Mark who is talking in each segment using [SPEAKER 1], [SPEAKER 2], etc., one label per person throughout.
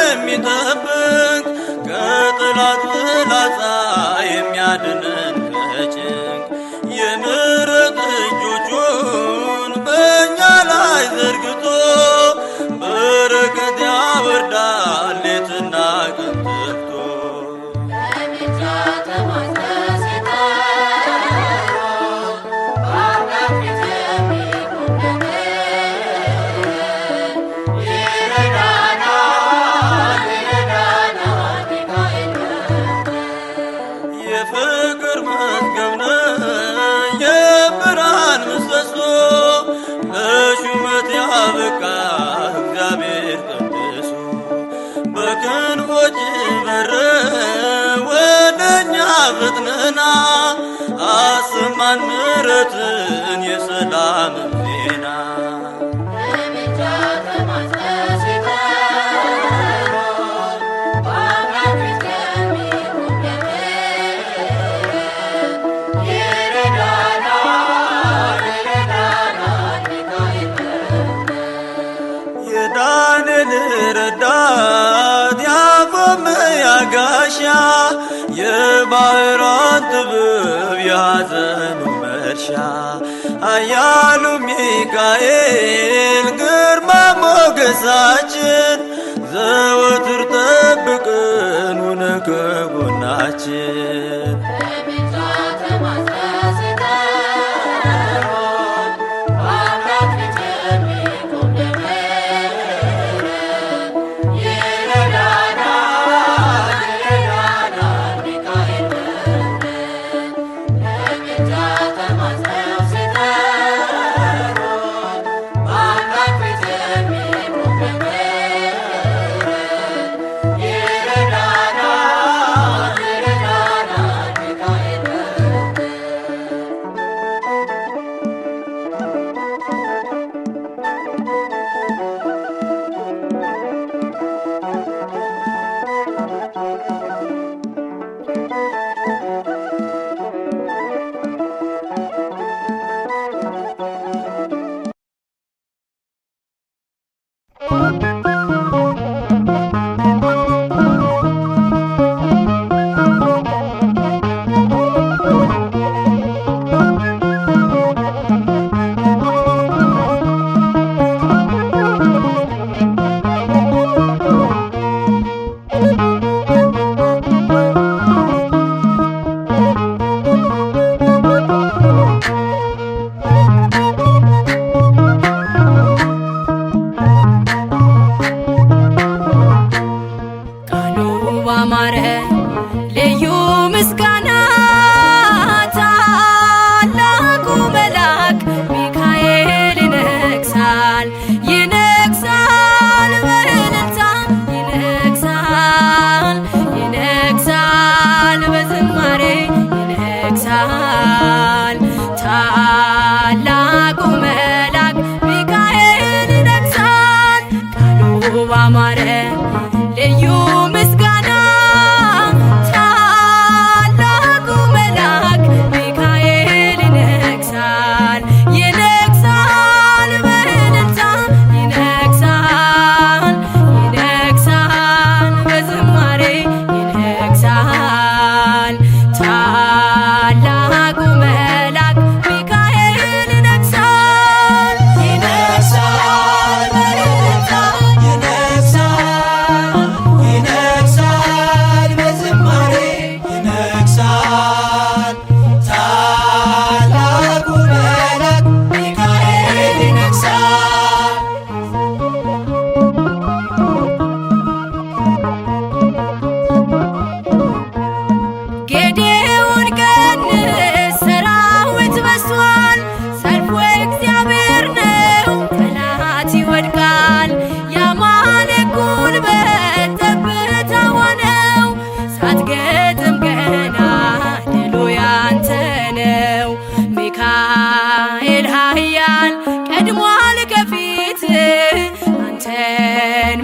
[SPEAKER 1] የሚጠብቅ ከጠላት ፍላጻ የሚያድነን ከጭንቅ የምሕረት እጆቹን በእኛ ላይ ዘርግቶ በረከት ያወርዳል ሌትና ቀን ተግቶ። የፍቅር መዝገብ ነህ የብርሃን ምሰሶ ለሹመት ያበቃ እግዚአብሔር ቀድሶ በክንፎች በረህ ወደኛ ፈጥነህና አሰማን ምሕረትን የሰላምን ዜና። የዳንኤል ረዳት ያፎምያ ጋሻ የባሕራን ጥበብ የሐዘኑ መርሻ ኃያሉ ሚካኤል ግርማ ሞገሳችን ዘወትር ጠብቀን ሁነህ ከጎናችን።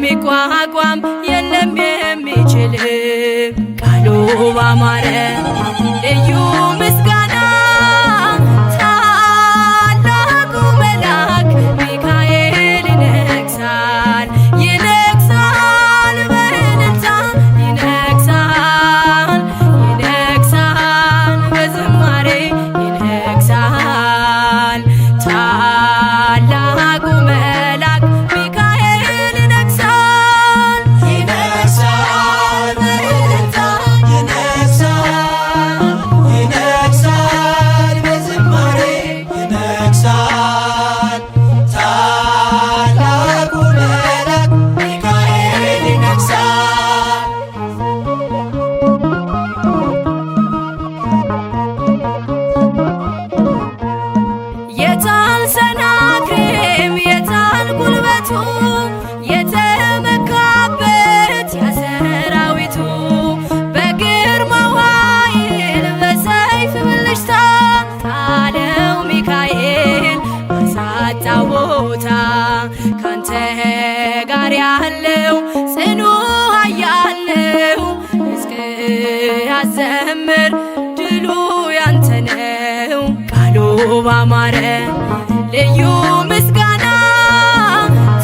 [SPEAKER 2] ሚቋቋም የለም የሚችል ቃሉ ባማረ ልዩ ምስጋና ታላቁ መልአክ ሚካኤል ይነግሣል ይነግሣል ነው ጽኑ ኃያል ነው። እስከ ያዘምር ድሉ ያንተ ነው። ቃሉ ባማረ ልዩ ምስጋና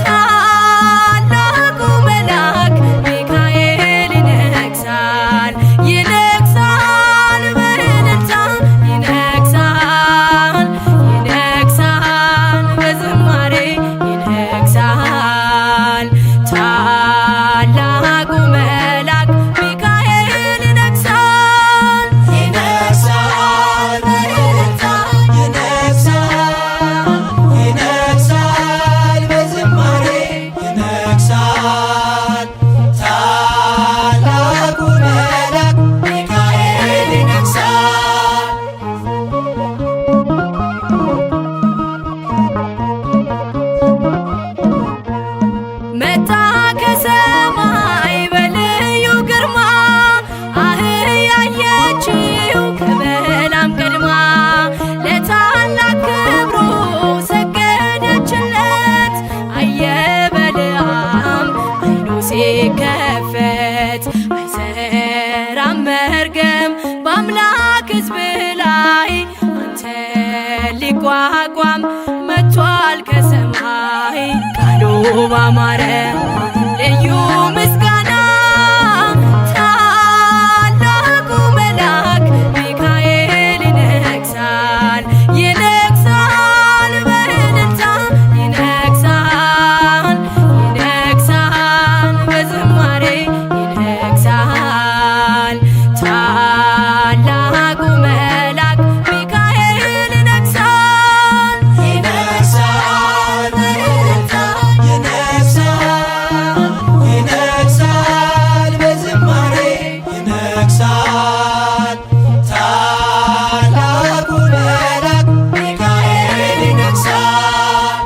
[SPEAKER 2] ታላቁ መልአክ ሚካኤል ይነግሣል ይነግሣል በእልልታ ይነግሣል ይነግሣል በዝማሬ ይነግሣል ታላቁ መልአክ ሚካኤል ይነግሣል
[SPEAKER 3] ይነግሣል በእልልታ ይነግሣል በዝማሬ ይነግሣል ታላቁ መልአክ ሚካኤል ይነግሣል።
[SPEAKER 2] መጣ ከሰማይ በልዩ ግርማ አህያየችው ከበላም ቀድማ ለታላቅ ክብሩ ሰገደችለት። አየ በለዓም አይኑ ሲከፈት አይሰራም መርገም በአምላክ ሕዝብ ላይ አንተ ሊቋቋም መጥቷል ከሰማይ ቃሉ ባማረ ልዩ ምስጋና ታላቁ መልአክ ሚካኤል ይነግሣል ይነግሣል በእልልታ ይነግሣል ይነግሣል በዝማሬ ይነግሣል ታላቁ መልአክ ሚካኤል ይነግሣል
[SPEAKER 3] ይነግሣል በእልልታ ይነግሣል በዝማሬ ይነግሣል ታላቁ መልአክ ሚካኤል ይነግሣል።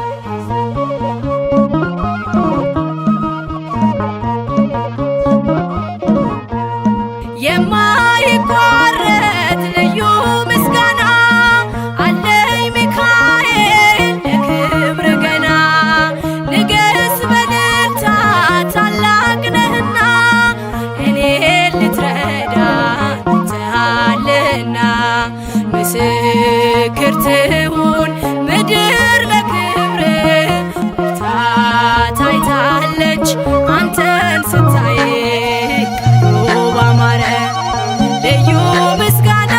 [SPEAKER 2] የማይቋረጥ ልዩ ምስጋና አለኝ ሚካኤል ለክብር ገና ንገስ በእልልታ ታላቅ ነህና እኔን ልትረዳ መጥተሃልና ምስክር ትሁን ምድር ለክብር ብርታት አይታለች አንተን ስታይ ቃሉ ባማረ ልዩ ምስጋና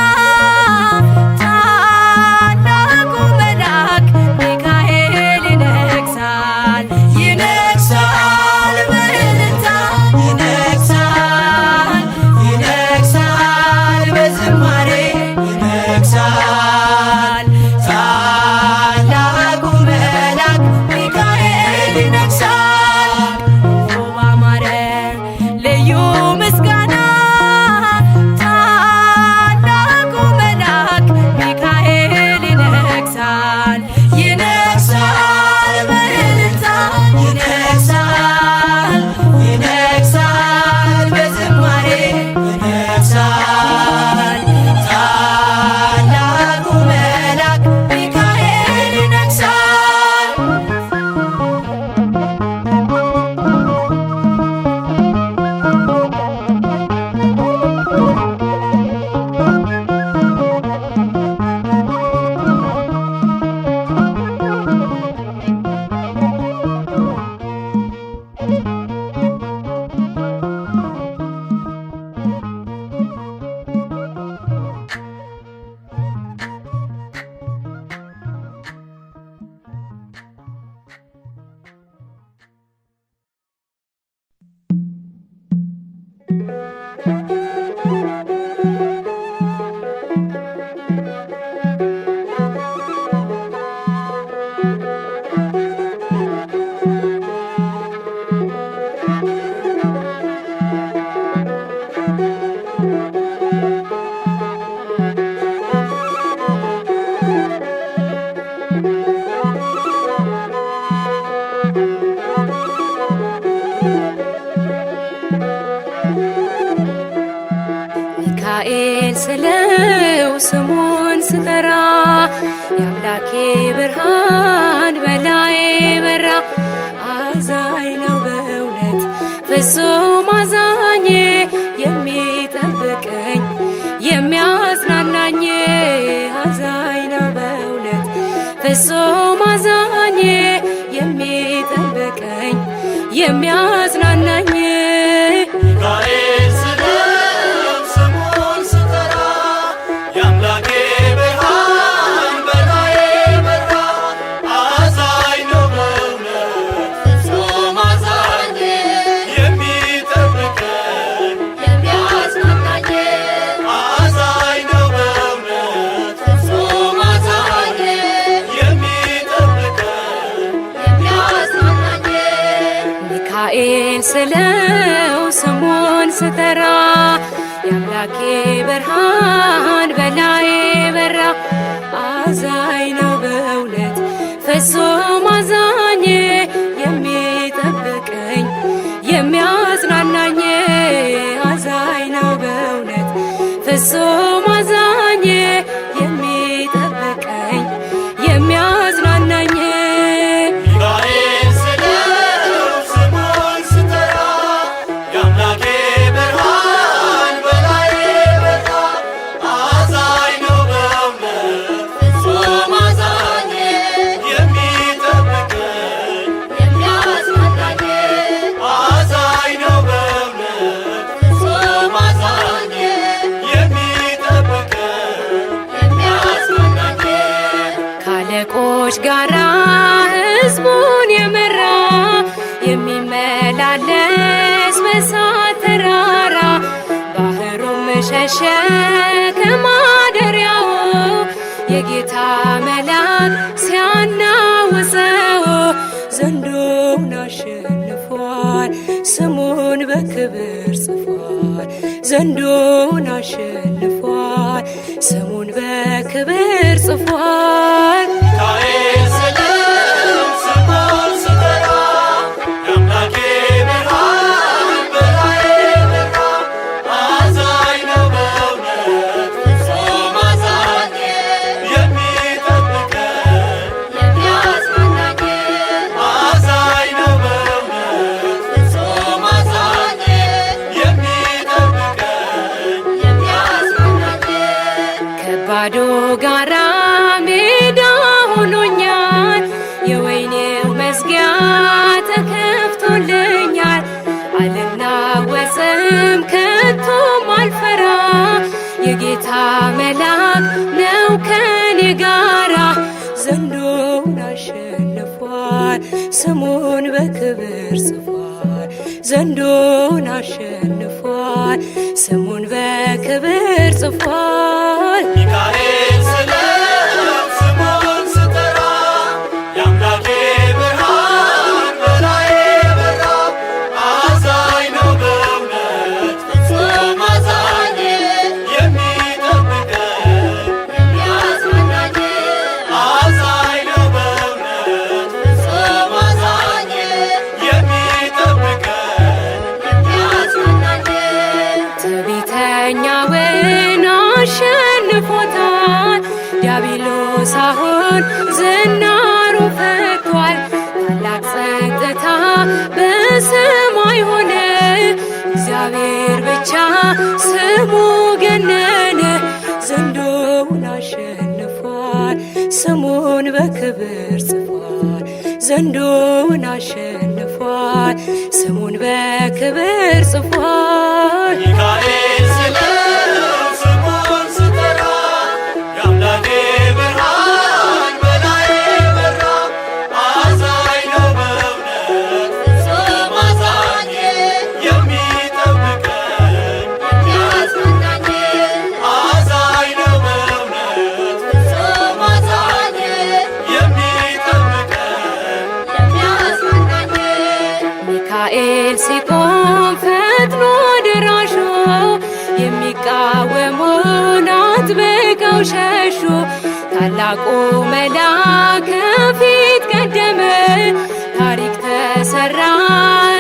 [SPEAKER 2] ታላቁ መልአክ ሚካኤል ይነግሣል ይነግሣል በእልልታ
[SPEAKER 3] ይነግሣል ይነግሣል በዝማሬ ይነግሣል ታላቁ መልአክ ሚካኤል ይነግሣል።
[SPEAKER 2] ባማረ ልዩ ምስጋና ታላቁ መልአክ ሚካኤል ይነግሣል
[SPEAKER 3] ይነግሣል በእልልታ ይነግሣል ይነግሣል በዝማሬ ይነግሣል ታላቁ መልአክ ሚካኤል ይነግሣል።
[SPEAKER 2] ሚካኤል ስለው ስሙን ስጠራ የአምላኬ ብርሃን በላዬ በራ። አዛኝ ነው በእውነት ፍጹም አዛኝ የሚጠብቀኝ የሚያጽናናኝ አዛኝ ነው በእውነት ፍጹም አዛኝ የሚጠብቀኝ የሚያጽናናኝ
[SPEAKER 1] ሚካኤል ስለው ስሙን ስጠራ የአምላኬ ብርሃን በላዬ በራ። አዛኝ ነው በእውነት ፍጹም አዛኝ የሚጠብቀኝ የሚያጽናናኝ አዛኝ ነው በእውነት ፍጹም አዛኝ የሚጠብቀኝ የሚያጽናናኝ
[SPEAKER 2] ሚካኤል ስለው ስሙን ስጠራ የአምላኬ ብርሃን በላዬ በራ። አዛኝ ነው በእውነት ፍጹም አዛኝ የሚጠብቀኝ የሚያጽናናኝ አዛኝ ነው በእውነት ፍጹም አዛኝ የሚጠብቀኝ የሚያጽናናኝ
[SPEAKER 1] ሚካኤል ስለው ስሙን ስጠራ የአምላኬ ብርሃን በላዬ በራ። አዛኝ ነው በእውነት ፍጹም አዛኝ የሚጠብቀኝ የሚያጽናናኝ አዛኝ ነው በእውነት ፍጹም አዛኝ የሚጠብቀኝ የሚያጽናናኝ
[SPEAKER 2] ካለቆች ጋራ ሕዝቡን የመራ የሚመላለስ በእሳት ተራራ ባህሩም ሸሸ ከማደሪያው የጌታ መልአክ ሲያናውፀው ዘንዶውን አሸንፏል ስሙን በክብር ጽፏል። ዘንዶውን አሸንፏል ስሙን በክብር ጽፏል።
[SPEAKER 1] ሚካኤል ስለው ስሙን ስጠራ የአምላኬ ብርሃን በላዬ በራ። አዛኝ ነው በእውነት ፍጹም አዛኝ የሚጠብቀኝ የሚያጽናናኝ አዛኝ ነው በእውነት ፍጹም አዛኝ የሚጠብቀኝ የሚያጽናናኝ
[SPEAKER 2] ከባዶ ጋራ ሜዳ ሆኖኛል የወይኔው መዝጊያ ተከፍቶልኛል። አልናወጽም ከቶም አልፈራ የጌታ መልአክ ነው ከኔ ጋራ። ዘንዶውን አሸንፏል ስሙን በክብር ጽፏል። ዘንዶውን አሸንፏል ስሙን በክብር ጽፏል።
[SPEAKER 1] ሚካኤል ስለው ስሙን ስጠራ የአምላኬ ብርሃን በላዬ በራ። አዛኝ ነው በእውነት ፍጹም አዛኝ የሚጠብቀኝ የሚያጽናናኝ አዛኝ ነው በእውነት ፍጹም አዛኝ የሚጠብቀኝ የሚያጽናናኝ
[SPEAKER 2] ትዕቢተኛውን አሸንፎታል ዲያብሎስ አሁን ዝናሩ ፈቷል። ታላቅ ጸጥታ በሰማይ ሆነ እግዚአብሔር ብቻ ስሙ ገነነ። ዘንዶውን አሸንፏል ስሙን በክብር ጽፏል። ዘንዶውን አሸንፏል ስሙን በክብር ጽፏል።
[SPEAKER 1] ሚካኤል ስለው ስሙን ስጠራ የአምላኬ ብርሃን በላዬ በራ። አዛኝ ነው በእውነት ፍጹም አዛኝ የሚጠብቀኝ የሚያጽናናኝ አዛኝ ነው በእውነት ፍጹም አዛኝ የሚጠብቀኝ የሚያጽናናኝ
[SPEAKER 2] ሚካኤል ሲቆም ፈጥኖ ደራሹ የሚቃወሙን አጥብቀው ሸሹ። ታላቁ መልአክ ከፊት ቀደመ ታሪክ ተሰራ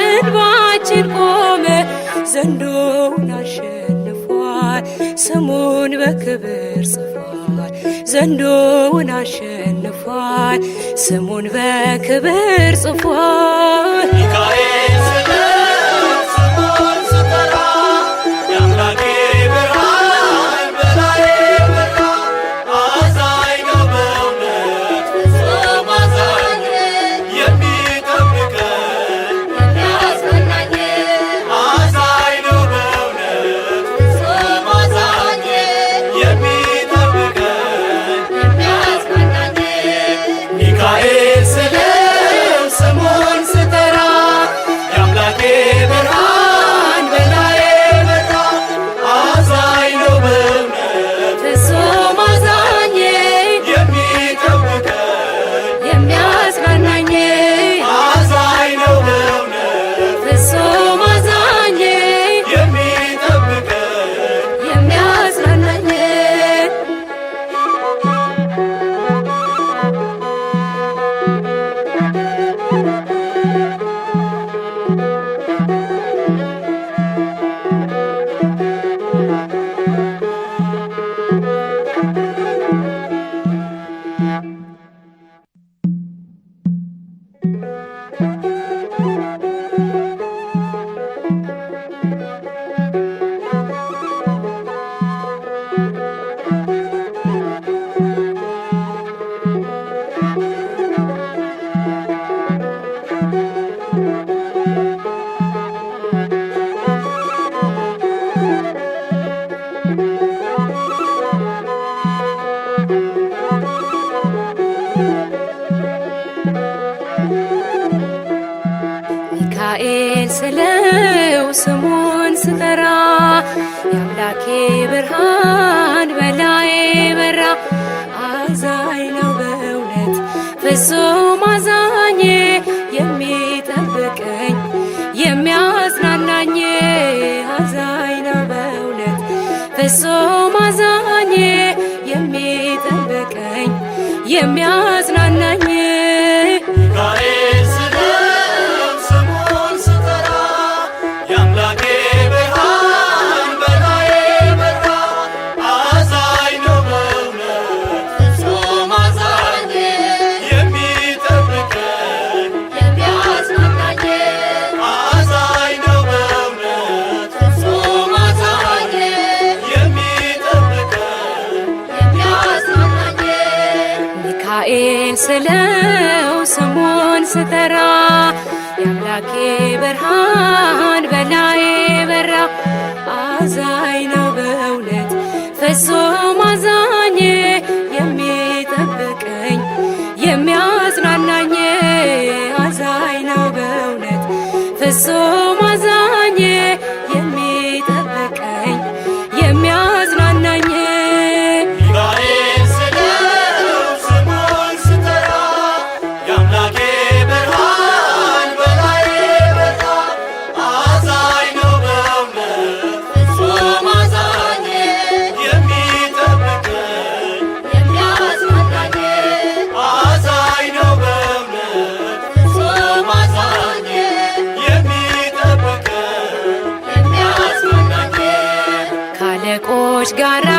[SPEAKER 2] እንባችን ቆመ። ዘንዶውን አሸንፏል ስሙን በክብር ጽፏል። ዘንዶውን አሸንፏል ስሙን በክብር ጽፏል።
[SPEAKER 1] ሚካኤል ስለው
[SPEAKER 2] ሚካኤል ስለው ስሙን ስጠራ የአምላኬ ብርሃን በላዬ በራ። አዛኝ ነው በእውነት ፍጹም አዛኝ የሚጠብቀኝ የሚያጽናናኝ። አዛኝ ነው በእውነት ፍጹም አዛኝ የሚጠብቀኝ የሚያጽናናኝ። ሚካኤል ስለው ስሙን ስጠራ የአምላኬ ብርሃን በላዬ በራ። አዛኝ ነው በእውነት ፍጹም አዛኝ የሚጠብቀኝ የሚያጽናናኝ። አዛኝ ነው በእውነት ፍጹም አዛኝ የሚጠብቀኝ የሚያጽናናኝ። ከአለቆች ጋራ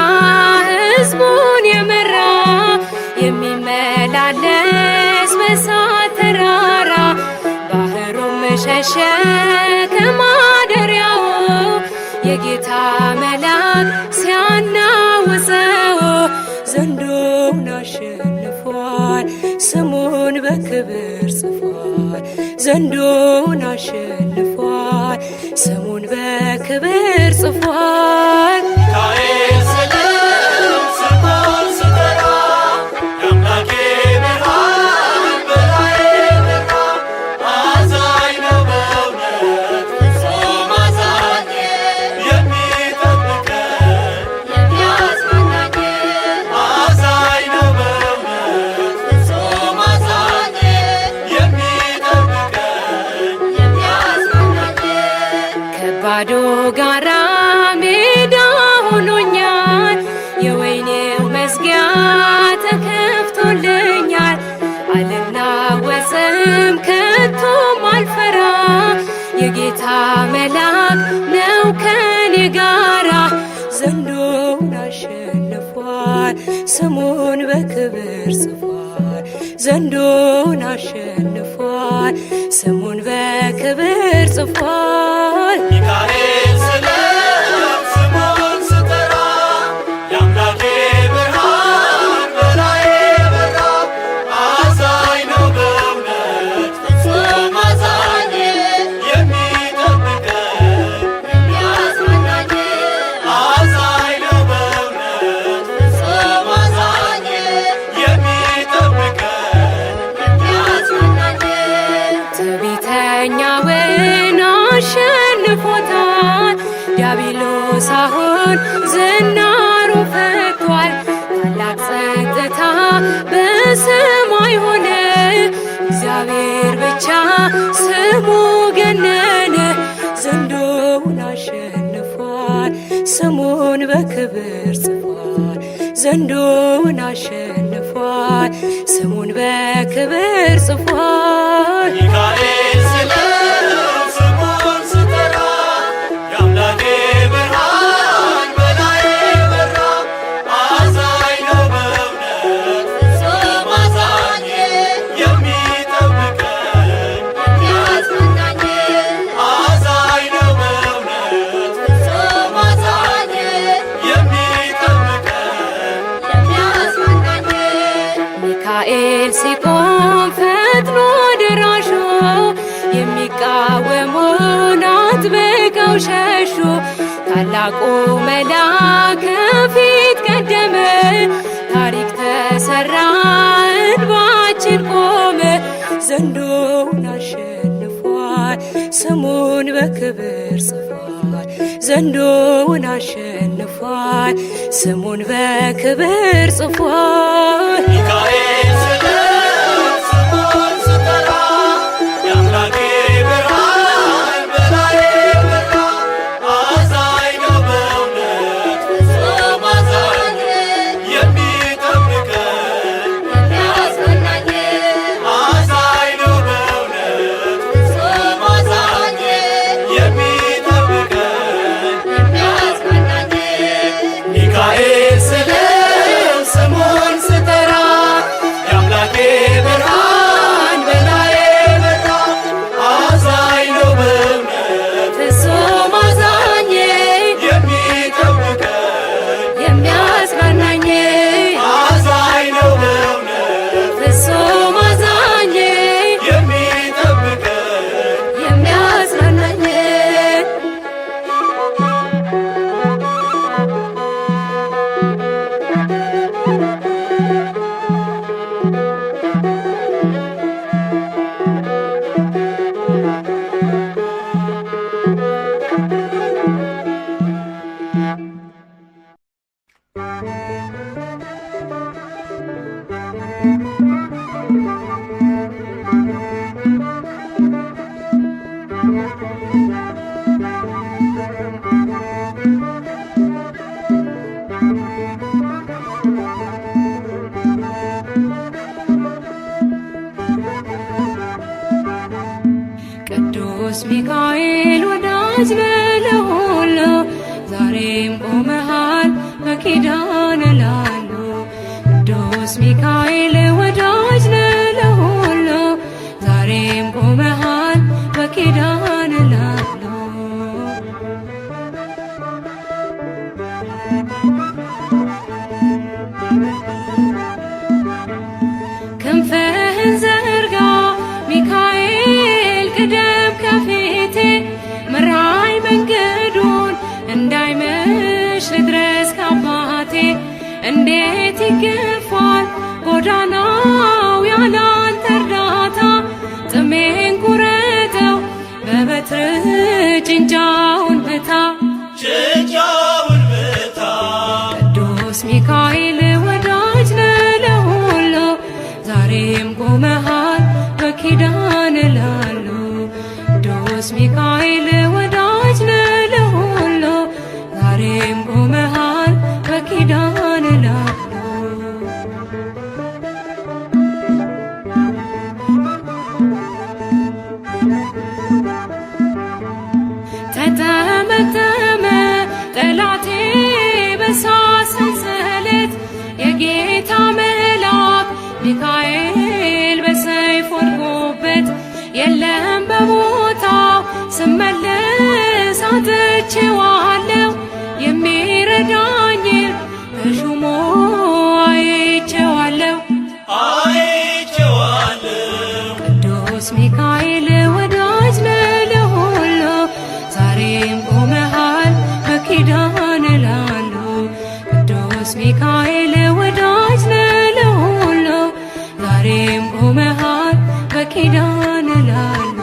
[SPEAKER 2] ሕዝቡን የመራ የሚመላለስ በእሳት ተራራ። ባህሩም ሸሸ ከማደሪያው የጌታ መልአክ ሲያናውፀው። ዘንዶውን አሸንፏል ስሙን በክብር ጽፏል። ዘንዶውን አሸንፏል ስሙን በክብር ጽፏል።
[SPEAKER 1] ሚካኤል ስለው ስሙን ስጠራ የአምላኬ ብርሃን በላዬ በራ። አዛኝ ነው በእውነት ፍጹም አዛኝ የሚጠብቀኝ የሚያጽናናኝ። አዛኝ ነው በእውነት ፍጹም አዛኝ የሚጠብቀኝ የሚያጽናናኝ።
[SPEAKER 2] ከባዶ ጋራ ሜዳ ሆኖኛል የወይኔው መዝጊያ ተከፍቶልኛል። አልናወጽም ከቶም አልፈራ የጌታ መልአክ ነው ከኔ ጋራ። ዘንዶውን አሸንፏል ስሙን በክብር ጽፏል። ዘንዶውን አሸንፏል ስሙን በክብር ጽፏል።
[SPEAKER 1] ሚካኤል ስለው ስሙን ስጠራ የአምላኬ ብርሃን በላዬ በራ። አዛኝ ነው በእውነት ፍጹም አዛኝ የሚጠብቀኝ የሚያጽናናኝ። አዛኝ ነው በእውነት ፍጹም አዛኝ የሚጠብቀኝ የሚያጽናናኝ።
[SPEAKER 2] ትዕቢተኛውን አሸንፎታል ዲያብሎስ አሁን ዝናሩን ፈቷል። ታላቅ ጸጥታ በሰማይ ሆነ እግዚአብሔር ብቻ ስሙ ገነነ። ዘንዶውን አሸንፏል ስሙን በክብር ጽፏል። ዘንዶውን አሸንፏል ስሙን በክብር ጽፏል።
[SPEAKER 1] ሚካኤል ስለው ስሙን ስጠራ
[SPEAKER 2] ሲቆም ፈጥኖ ደራሹ የሚቃወሙን አጥብቀው ሸሹ። ታላቁ መልአክ ከፊት ቀደመ፣ ታሪክ ተሰራ እንባችን ቆመ። ዘንዶውን አሸንፏል፣ ስሙን በክብር ጽፏል። ዘንዶውን አሸንፏል፣ ስሙን በክብር ጽፏል።
[SPEAKER 1] ሚካኤል ስለ ስሙን ስጠራ የአምላኬ ብርሃን በላዬ በራ። አዛኝ ነው በእውነት ፍጹም አዛኝ የሚጠብቀን የሚያጽናናኝ። አዛኝ ነው በእውነት ፍጹም አዛኝ የሚጠብቀን የሚያጽናናኝ። ሚካኤል ስለ ስሙን ስጠራ የአምላኬ ብርሃን በላዬ በራ። አዛኝ ነው በእውነት
[SPEAKER 2] ፍጹም አዛኝ
[SPEAKER 1] የሚጠብቀን
[SPEAKER 2] የሚያጽናናኝ።
[SPEAKER 1] አዛኝ ነው በእውነት
[SPEAKER 2] ፍጹም አዛኝ
[SPEAKER 1] የሚጠብቀን
[SPEAKER 2] የሚያጽናናኝ። ቅዱስ ሚካኤል ወዳጅ ነህ ለሁሉ፣ ዛሬም ቆመሃል በኪዳን ላሉ። ቅዱስ ሚካኤል ወዳጅ ነህ ለሁሉ፣ ዛሬም ቆመሃል በኪዳን ላሉ። ክንፍህን ዘርጋ ሚካኤል ቅደም ከፊቴ፣ ምራኝ መንገዱን እንዳይመሽ ልድረስ ከአባቴ። እንዴት ይገፋል ጎዳናው ያላንተ እርዳታ፣ ጥሜን ቁረጠው በበትር ጭንጫውን ብታ።
[SPEAKER 1] ጭንጫውን ብታ።
[SPEAKER 2] ቅዱስ ሚካኤል ወዳጅ ነህ ለሁሉ፣ ዛሬም ቆመሃል በኪዳን ላሉ። ቅዱስ ሚካኤል ወዳጅ ነህ ለሁሉ፣ ዛሬም ቆመሃል በኪዳን ላሉ። ተጠመጠመ ጠላቴ በእሳት ሰንሰለት፣ የጌታ መልአክ ሚካኤል በሰይፍ ወድቆበት። የለም በቦታው ስመለስ አጥቼዋለሁ፣ የሚረዳኝን በሹሙ አይቼዋለሁ።
[SPEAKER 1] አይቼዋለሁ።
[SPEAKER 2] ቅዱስ ሚካኤል ወዳጅ ነህ ለሁሉ፣ ዛሬም ቆመሃል በኪዳን ላሉ። ቅዱስ ሚካኤል ወዳጅ ነህ ለሁሉ፣ ዛሬም ቆመሃል በኪዳን ላሉ።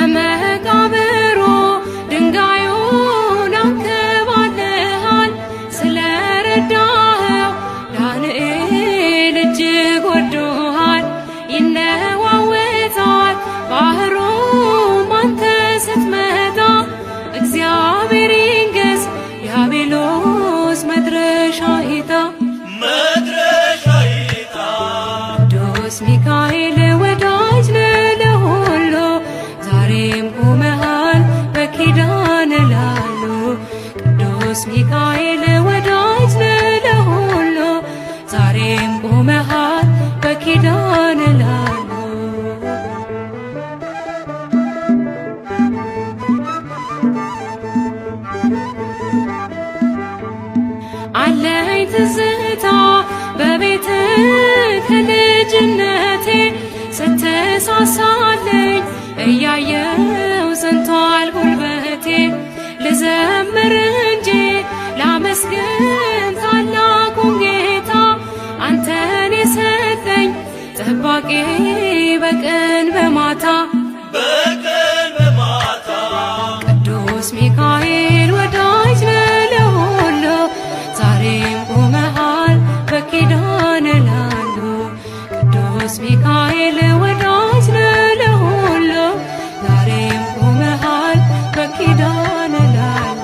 [SPEAKER 2] ከመቃብሩ ድንጋዩን አንከባልሃል፣ ስለረዳኸው ዳንኤል እጅግ ወዶሃል። ይነዋወጣል ባህሩም አንተ ስትመጣ፣ እግዚአብሔር ይንገስ ዲያብሎስ መድረሻ ይታ።
[SPEAKER 1] መድረሻ ይታ።
[SPEAKER 2] ቅዱስ ሚካኤል ወዳጅ ነህ ለሁሉ፣ ዛሬም ቆመሃል በኪዳን ላሉ። ቅዱስ ሚካኤል ወዳጅ ነህ ለሁሉ፣ ዛሬም ቆመሃል በኪዳን ላሉ። ቤት ከልጅነቴ ስትሳሳለኝ እያየው ጸንቷል ጉልበቴ። ልዘምር እንጂ ላመስግን ታላቁን ጌታ አንተን የሰጠኝ ጠባቂ በቀን በማታ ቅዱስ ሚካኤል ወዳጅ ነህ ለሁሉ ዛሬም ቆመሃል በኪዳን ላሉ። ቅዱስ ሚካኤል ወዳጅ ነህ ለሁሉ ዛሬም ቆመሃል በኪዳን ላሉ።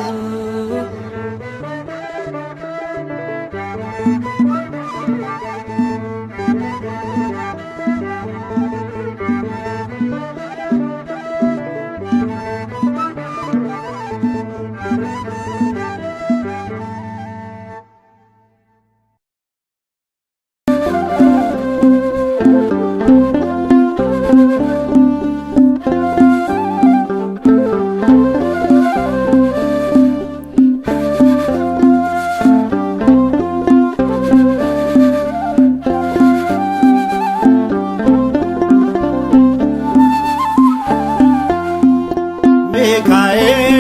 [SPEAKER 4] ሚካኤል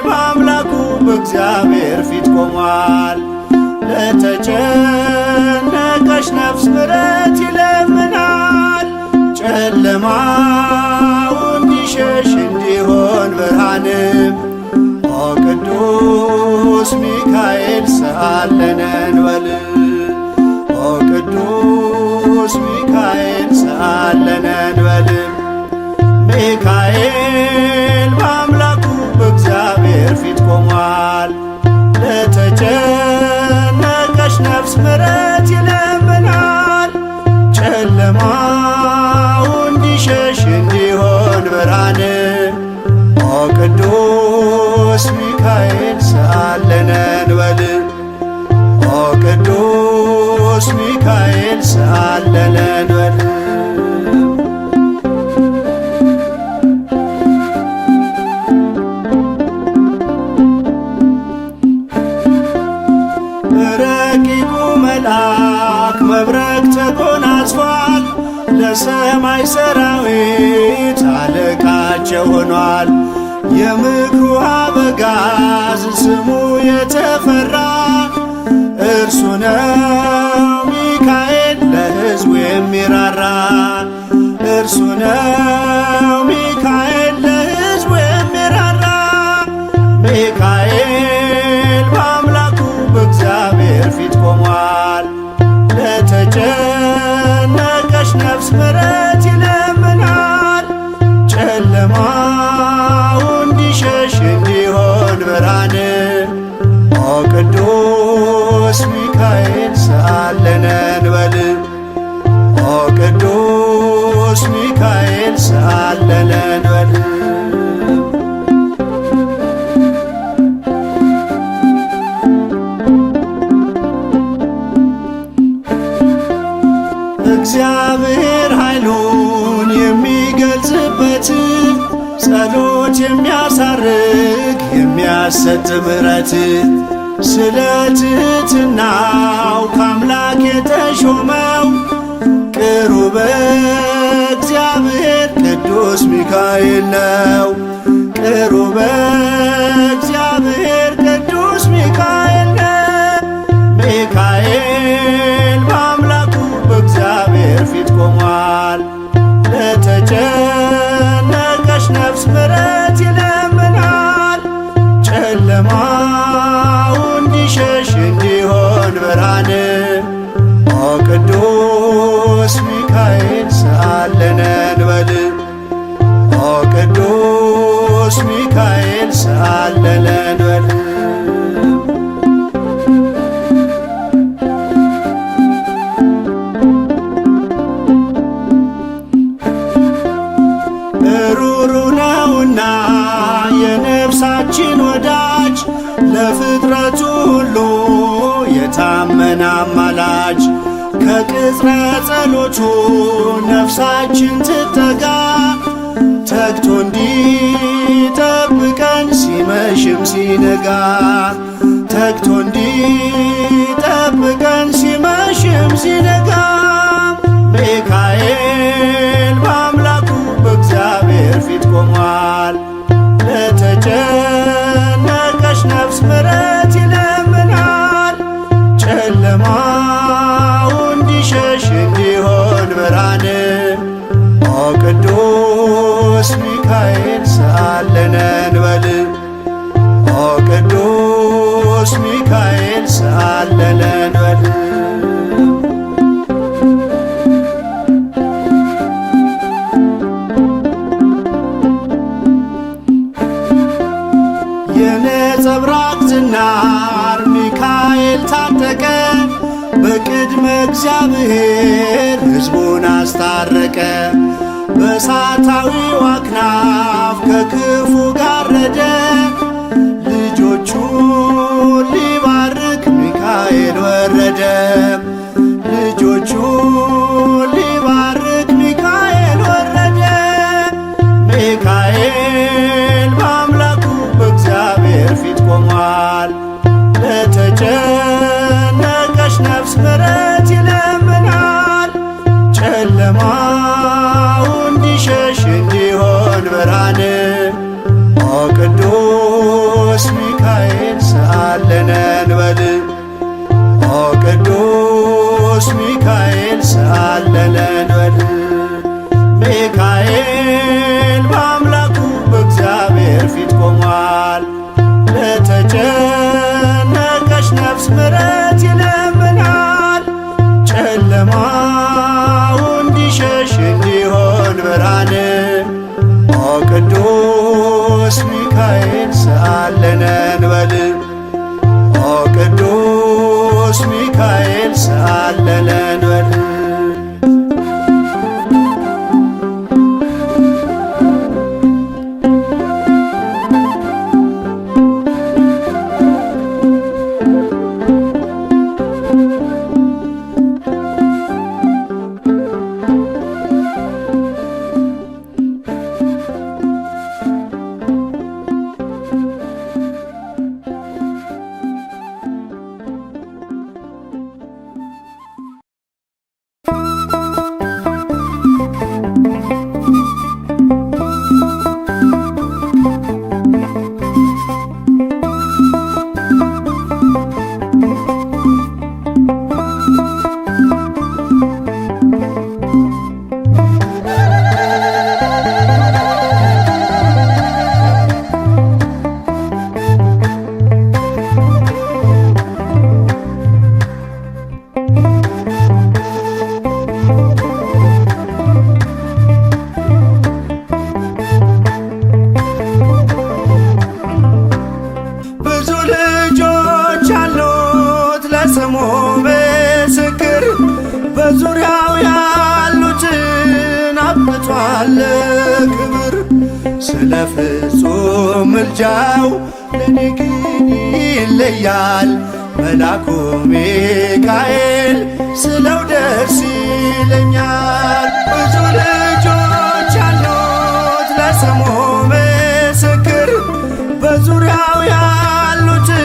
[SPEAKER 4] በአምላኩ በእግዚአብሔር ፊት ቆሟል። ለተጨነቀች ነፍስ ምሕረት ይለምናል። ጨለማው እንዲሸሽ እንዲሆን ብርሃንም ኦ ቅዱስ ሚካኤል ሰአለነ እንበል። ኦ ቅዱስ ሚካኤል ሰአለነ እንበል። ሚካኤል በአምላኩ በእግዚአብሔር ፊት ቆሟል። ለተጨነቀች ነፍስ ምሕረት ይለምናል። ጨለማው እንዲሸሽ እንዲሆን ብርሃን ኦ ቅዱስ ሚካኤል ሰአለነ እንበል። ኦ ቅዱስ ሚካኤል ሰአለነ እንበል። ረቂቁ መልአክ መብረቅ ተጎናጽፏል። ለሰማይ ሰራዊት አለቃቸው ሆኗል። የምክሩ አበጋዝ ስሙ የተፈራ እርሱ ነው ሚካኤል ለሕዝቡ የሚራራ። እርሱ ነው ሚካኤል ለሕዝቡ የሚራራ። ሚካኤል በአምላኩ በእግዚአብሔር ፊት ቆሟል። ለተጨነቀች ነፍስ ምሕረት ይለምናል። ጨለማው እንዲሸሽ እንዲሆን ብርሃን ኦ ቅዱስ ሚካኤል ሰአለነ እንበል። ኦ ቅዱስ ሚካኤል ሰአለነ እንበል። እግዚአብሔር ኃይሉን የሚገልጽበት ጸሎት የሚያሳርግ የሚያሰጥ ምሕረት ስለ ትሕትናው ከአምላክ የተሾመው ቅሩበ እግዚአብሔር ቅዱስ ሚካኤል ነው። ቅሩበ እግዚአብሔር ቅዱስ ሚካኤል ነው። ሚካኤል በአምላኩ በእግዚአብሔር ፊት ቆሟል። ለተጨነቀች ነፍስ ምሕረት ይለምናል። ጨለማው እንዲሸሽ እንዲሆን ብርሃን ኦ ቅዱስ ሚካኤል ሰአለነ እንበል። ኦ ቅዱስ ሚካኤል ሰአለነ እንበል። ሩሩ ነውና የነፍሳችን ወዳጅ ለፍጥረቱ ሁሉ የታመነ አማላጅ ከቅጽረ ጸሎቱ ነፍሳችን ትጠጋ ተግቶ እንዲጠብቀን ሲመሽም ሲነጋ ተግቶ እንዲጠብቀን ሲመሽም ሲመሽም ሲነጋም ሚካኤል በአምላኩ በእግዚአብሔር ፊት ቆሟል። ለተጨነቀች ነፍስ ምሕረት ይለምናል። ጨለማው እንዲሸሽ እንዲሆን ብርሃን ኦ ቅዱስ ሚካኤል ሰአለነ እንበል ኦ ቅዱስ ሚካኤል ሰአለነ እንበል። የነጸብራቅ ዝናር ሚካኤል ታጠቀ በቅድመ እግዚአብሔር ሕዝቡን አስታረቀ። በእሳታዊው አክናፍ ከክፉ ጋረደ ልጆቹን ሊባርክ ሚካኤል ወረደ። ልጆቹን ሊባርክ ሚካኤል ወረደ። ሚካኤል በአምላኩ በእግዚአብሔር ፊት ቆሟል። ለተጨነቀች ነፍስ ምሕረት ይለምናል። ጨለማው እንዲሸሽ እንዲሆን ብርሃን ኦ ቅዱስ ሚካኤል ሰአለነ እንበል ኦ ቅዱስ ሚካኤል ሰአለነ እንበል። ሚካኤል በአምላኩ በእግዚአብሔር ፊት ቆሟል። ለተጨነቀች ነፍስ ምሕረት ይለምናል። ጨለማው እንዲሸሽ እንዲሆን ብርሃን ኦ ቅዱስ ሚካኤል ሰአለነ እንበል ኦ ቅዱስ ሚካኤል ሰአለነ እንበል።
[SPEAKER 5] ስሙ ምስክር በዙሪያው ያሉትን አብቅቷል ክብር። ስለ ፍጹም ምልጃው ለኔ ግን ይለያል መላኩ ሚካኤል ስለው ደስ ይለኛል። ብዙ ልጆች ያሉት ለስሙ ምስክር በዙሪያው ያሉትን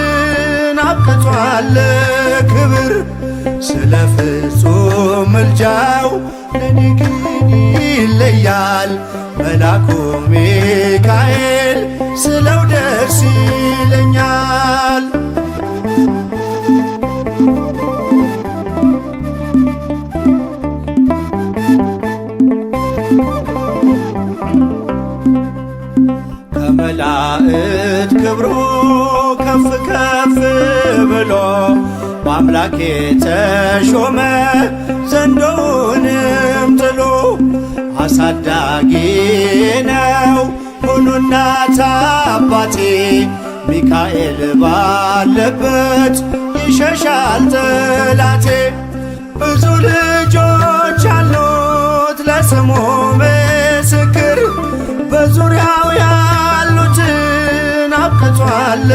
[SPEAKER 5] አብቅቷል ክብር። ስለ ፍጹም ምልጃው ለኔ ግን ይለያል መላኩ ሚካኤል ስለው ደስ ይለኛል። ከመላእክት ክብሩ ከፍ ከፍ ብሎ በአምላክ የተሾመ ዘንዶውንም ጥሎ አሳዳጊ ነው ሁኑ እናት አባቴ። ሚካኤል ባለበት ይሸሻል ጠላቴ። ብዙ ልጆች አሉት ለስሙ ምስክር በዙሪያው ያሉትን አብቅቷል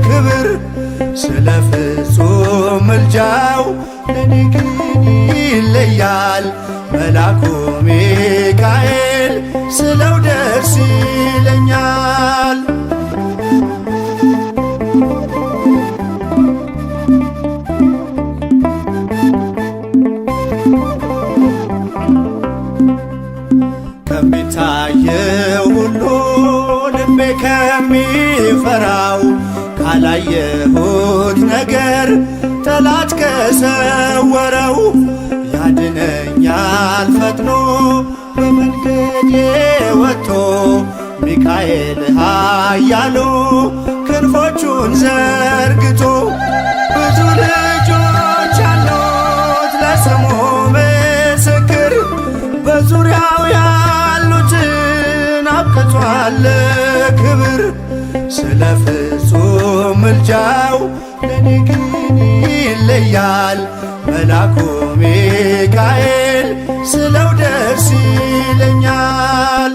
[SPEAKER 5] ክብር። ስለ ፍጹም ምልጃው ለኔ ግን ይለያል መላኩ ሚካኤል ስለው ደስ ይለኛል። ከሚታየው ሁሉ ልቤ ከሚፈራው ካላየሁት ነገር ጠላት ከሰወረው ያድነኛል ፈጥኖ በመንገዴ ወጥቶ ሚካኤል ኃያሉ ክንፎቹን ዘርግቶ ብዙ ልጆች አሉት ለስሙ ምስክር በዙሪያው ያሉትን አብቅቷል ክብር ስለ ፍጹም ምልጃው ለኔ ግን ይለያል መልአኩ ሚካኤል ስለው ደስ ይለኛል።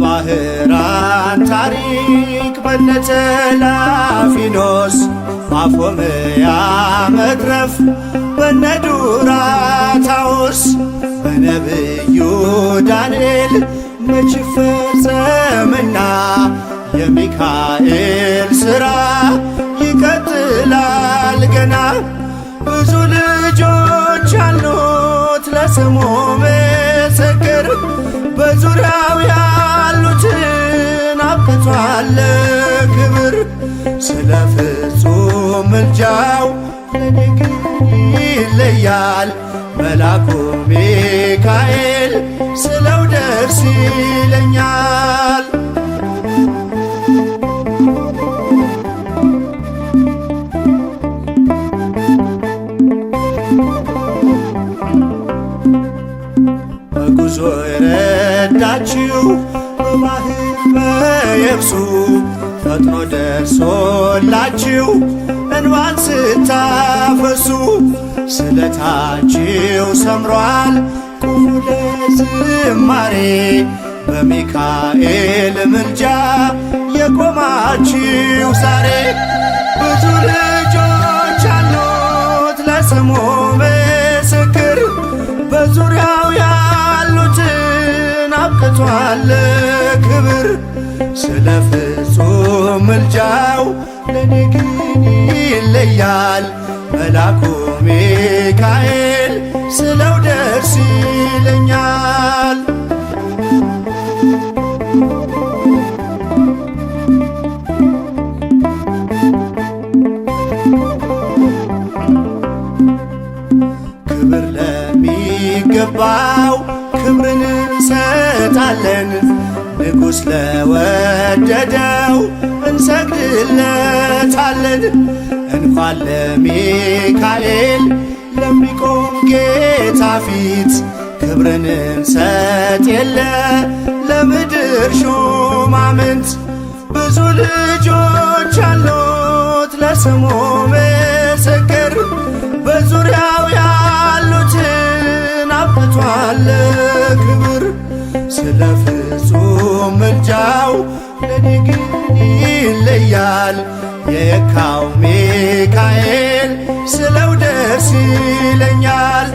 [SPEAKER 5] በባህራን ታሪክ በነተላፊኖስ ማፎምያ መትረፍ በነዱራታውስ በነብዩ ዳንኤል መች ፈጸምና የሚካኤል ሥራ ይቀጥላል ገና ብዙ ልጆች አሉት ለስሙ ምስክር በዙሪያው ያሉትን አብቅቷል ክብር ስለ ፍጹም ምልጃው ለኔ ግን ይለያል መልአኩ ሚካኤል ስለው ደስ ይለኛል። በጉዞ የረዳችው በባህር በየብሱ ፈጥኖ ደርሶላችሁ እንባን ስታፈሱ ስለታችሁ ሰምሯል ቁሙ ለዝማሬ በሚካኤል ምልጃ የቆማችሁ ዛሬ ብዙ ልጆች አሉት ለስሙ ምስክር በዙሪያው ያሉትን አብቅቷል ክብር ስለ ፍጹም ምልጃው ለኔ ግን ይለያል መልአኩ ሚካኤል ስለው ደስ ይለኛል። ክብር ለሚገባው ክብርን እንሰጣለን ንጉሥ ለወደደው እንሰግድለታለን እንኳን ለሚካኤል ለሚቆም ጌታ ፊት ክብርን እንሰጥ የለ ለምድር ሹማምንት ብዙ ልጆች አሉት ለስሙ ምስክር በዙሪያው ያሉትን አብቅቷል ክብር ስለ ፍጹም ምልጃው ለኔ ግን ይለያል የካው ሚካኤል ስለው ደስ ይለኛል።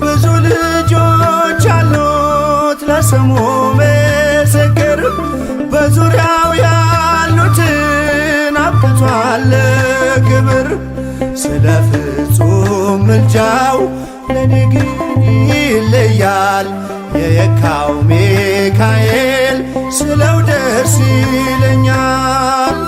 [SPEAKER 5] ብዙ ልጆች አሉት ለስሙ ምስክር በዙሪያው ያሉትን አብቅቷል ክብር ስለ ፍጹም ምልጃው ለኔ ግን ይለያል የካው ሚካኤል ስለው ደስ ይለኛል።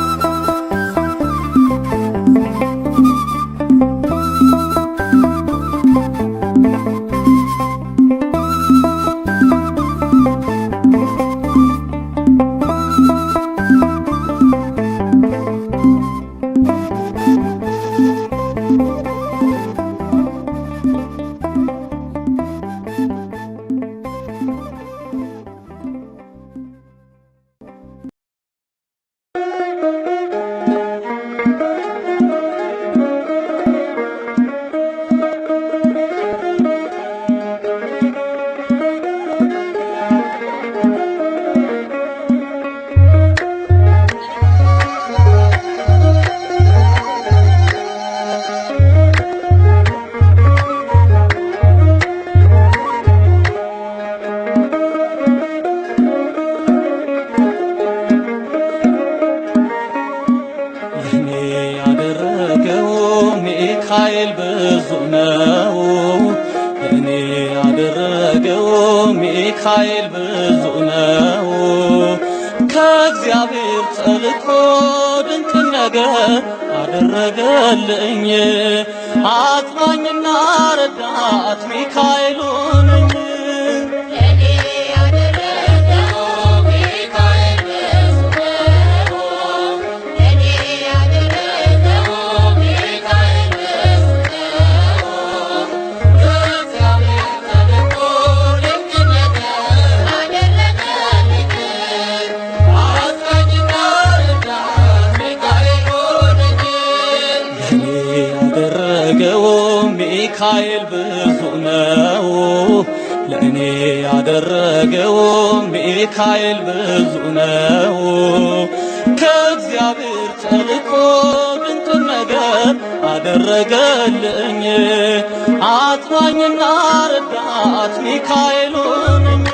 [SPEAKER 6] Thank you.
[SPEAKER 1] ሚካኤል ብዙ ነው ለእኔ ያደረገው ሚካኤል ብዙ ነው። ከእግዚአብሔር ተልኮ ድንቅ ነገር አደረገልኝ አጽናኝና ረዳት ሚካኤል ሆነኝ። ሚካኤል ብዙ ነው ለእኔ ያደረገው ሚካኤል ብዙ ነው። ከእግዚአብሔር ተልኮ ድንቅ ነገር አደረገልኝ አጽናኝና ረዳት ሚካኤል ሆነኝ።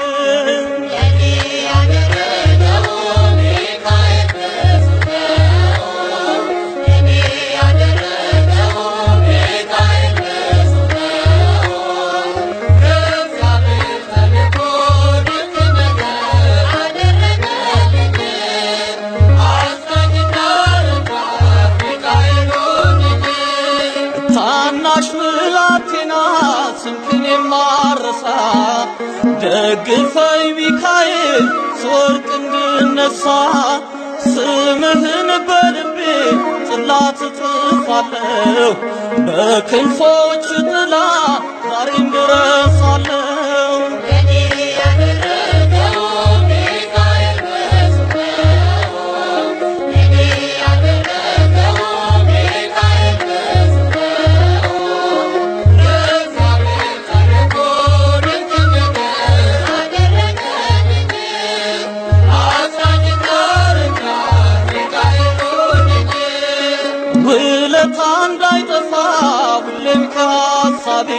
[SPEAKER 1] ታናሽ ብላቴና ስምህን የማረሳ ደግፈኝ ሚካኤል ስወድቅ እንድነሳ ስምህን በልቤ ጽላት እጽፋለሁ በክንፎች ጥላ ዛሬም ድረሳለሁ። ውለታ እንዳይጠፋ ሁሌም ከሐሳቤ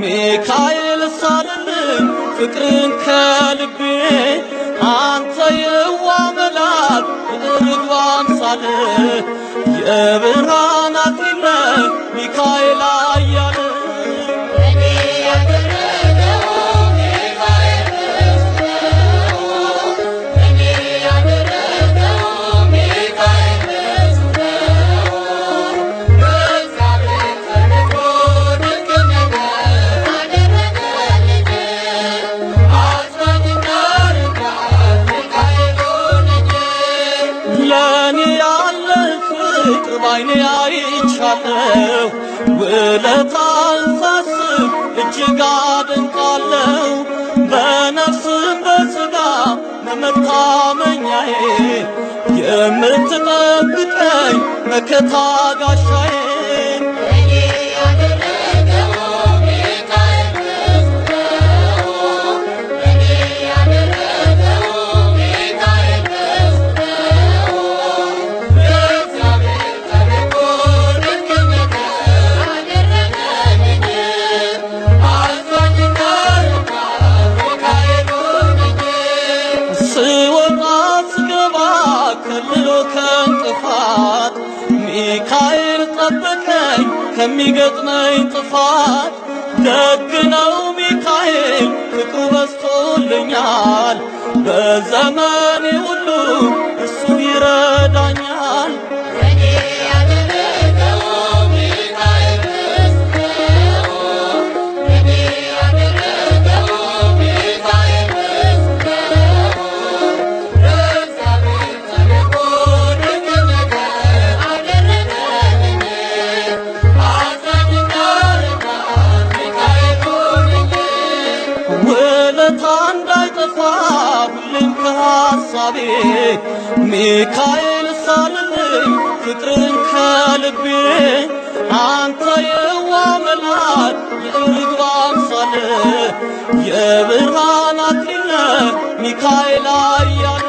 [SPEAKER 1] ሚካኤል ሳልልም ፍቅርን ከልቤ አንተ የዋህ መልአክ ርግብ አምሳል የብርሃን አክሊል ሚካኤል አያለ ባይኔ አይቻለሁ ውለታን ሳስብ እጅግ አደንቃለሁ። በነፍስም በሥጋ መታመኛዬ የምትጠብቀኝ መከታ ጋሻዬ ከእንቅፋት ሚካኤል ጠበቀኝ ከሚገጥመኝ ጥፋት። ደግ ነው ሚካኤል ፍቅሩ በዝቶልኛል በዘመኔ ሁሉ እሱ ይረዳኛል። ሁሌም ከሐሳቤ ሚካኤል ሳልልኝ ፍቅርን ከልቤ አንተ የዋህ መልአክ የርግብ አምሳል የብርሃን አክሊል ሚካኤል አያለ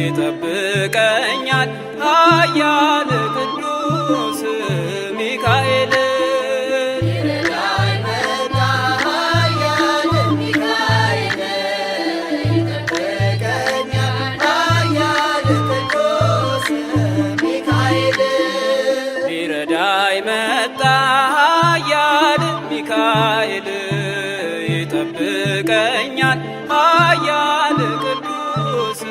[SPEAKER 1] ይጠብቀኛል ኃያል ቅዱስ ሚካኤል። ሊረዳኝ መጣ ኃያል ሚካኤል ይጠብቀኛል ኃያል ቅዱስ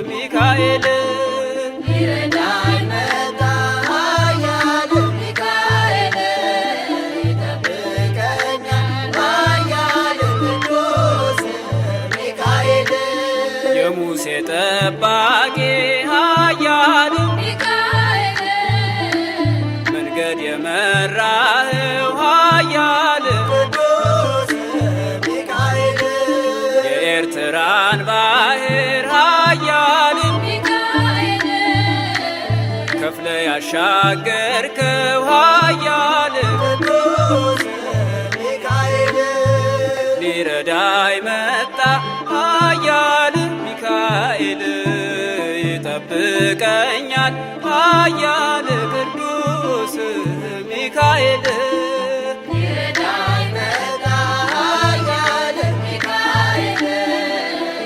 [SPEAKER 1] ሚካኤል።
[SPEAKER 3] ሊረዳኝ መጣ ኃያል ሚካኤል ይጠብቀኛል ኃያል ቅዱስ ሚካኤል።
[SPEAKER 1] የሙሴ ጠባቂ ኃያል
[SPEAKER 3] ሚካኤል
[SPEAKER 1] መንገድ የመራኸው ኃያል
[SPEAKER 3] ቅዱስ ሚካኤል
[SPEAKER 1] የኤርትራን ባህር ኃያል
[SPEAKER 3] ሚካኤል
[SPEAKER 1] ከፍለ ያሻገርከው ኃያል
[SPEAKER 3] ቅዱስ ሚካኤል
[SPEAKER 1] ሊረዳኝ መጣ ኃያል ሚካኤል ይጠብቀኛል ኃያል ቅዱስ ሚካኤል።
[SPEAKER 3] ሊረዳኝ መጣ ኃያል ሚካኤል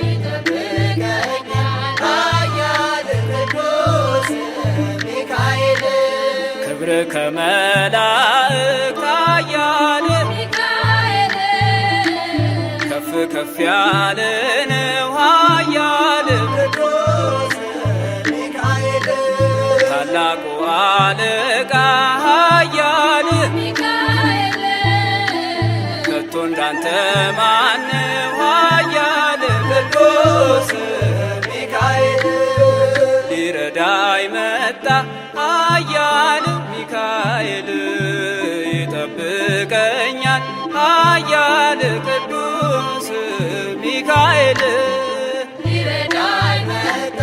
[SPEAKER 3] ይጠብቀኛል ኃያል ቅዱስ ሚካኤል።
[SPEAKER 1] ክብር ከመላእክት ኃያል
[SPEAKER 3] ሚካኤል
[SPEAKER 1] ከፍ ከፍ ያለ ነው ኃያል
[SPEAKER 3] ቅዱስ ሚካኤል
[SPEAKER 1] ታላቁ አለቃ ኃያል
[SPEAKER 3] ሚካኤል
[SPEAKER 1] ከቶ እንዳንተ ማነው ኃያል ቅዱስ
[SPEAKER 3] ሚካኤል
[SPEAKER 1] ሊረዳኝ መጣ ኃያል ሚካኤል ይጠብቀኛል ኃያል ቅዱስ ሚካኤል።
[SPEAKER 3] ሊረዳኝ መጣ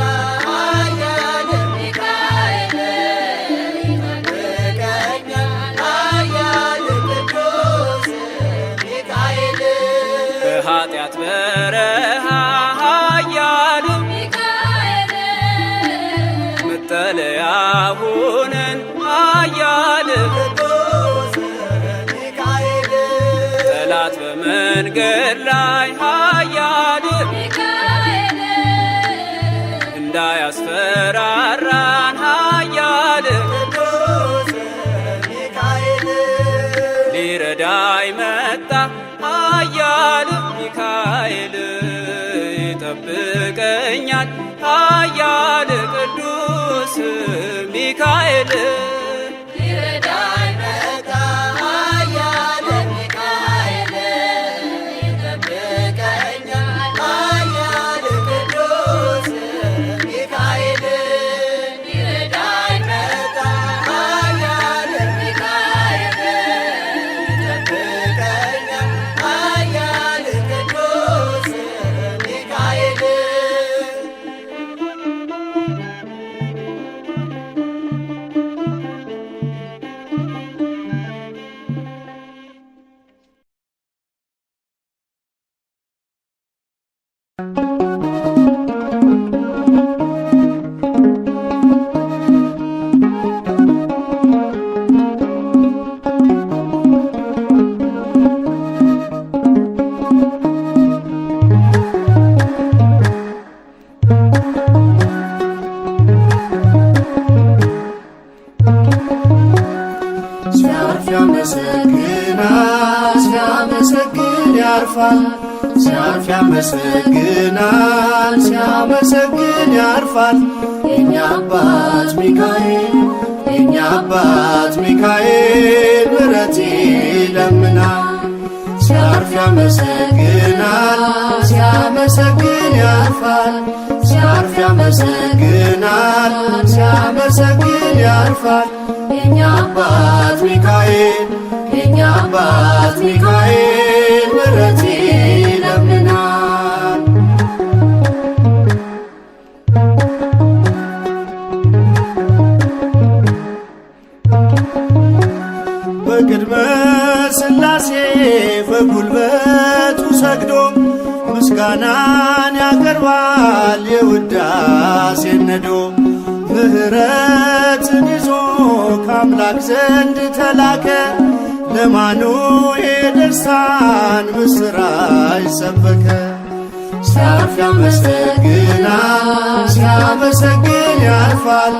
[SPEAKER 3] ኃያል ሚካኤል ይጠብቀኛል ኃያል ቅዱስ ሚካኤል።
[SPEAKER 1] በኃጢአት በረሃ ኃያል
[SPEAKER 3] ሚካኤል
[SPEAKER 1] መጠለያ ሁነን ኃያል
[SPEAKER 3] ቅዱስ ሚካኤል
[SPEAKER 1] ጠላት በመንገድ ላይ ኃያል
[SPEAKER 3] ሚካኤል
[SPEAKER 1] እንዳያስፈራራን ኃያል
[SPEAKER 3] ቅዱስ ሚካኤል
[SPEAKER 1] ሊረዳኝ መጣ ኃያል ሚካኤል ይጠብቀኛል ኃያል ቅዱስ ሚካኤል።
[SPEAKER 3] ሊረዳኝ መጣ ኃያል ሚካኤል ይጠብቀኛል ኃያል ቅዱስ ሚካኤል። ሊረዳኝ መጣ ኃያል ሚካኤል ይጠብቀኛል ኃያል ቅዱስ ሚካኤል።
[SPEAKER 5] ሲያርፍ ያመሰግናል፣ ሲያመሰግን ያርፋል። ሲያርፍ ያመሰግናል፣ ሲያመሰግን ያርፋል። የኛ አባት ሚካኤል፣ የኛ አባት ሚካኤል ምሕረት ይለምናል። ሲያርፍ ያመሰግናል፣ ሲያመሰግን ያርፋል። ሲያርፍ ያመሰግናል፣ ሲያመሰግን ያርፋል። የኛ አባት ሚካኤል፣ የኛ አባት ሚካኤል ምሕረት ይለምናል። በቅድመ ሥላሴ በጉልበቱ ሰግዶ ምስጋናን ያቀርባል
[SPEAKER 4] ይወጣል የውዳሴ ነዶ ምሕረትን ይዞ ከአምላክ ዘንድ ተላከ ለማኑኤል ደስታን ምስራች ሰበከ። ሲያርፍ ያመሰግናል ሲያመሰግን ያርፋል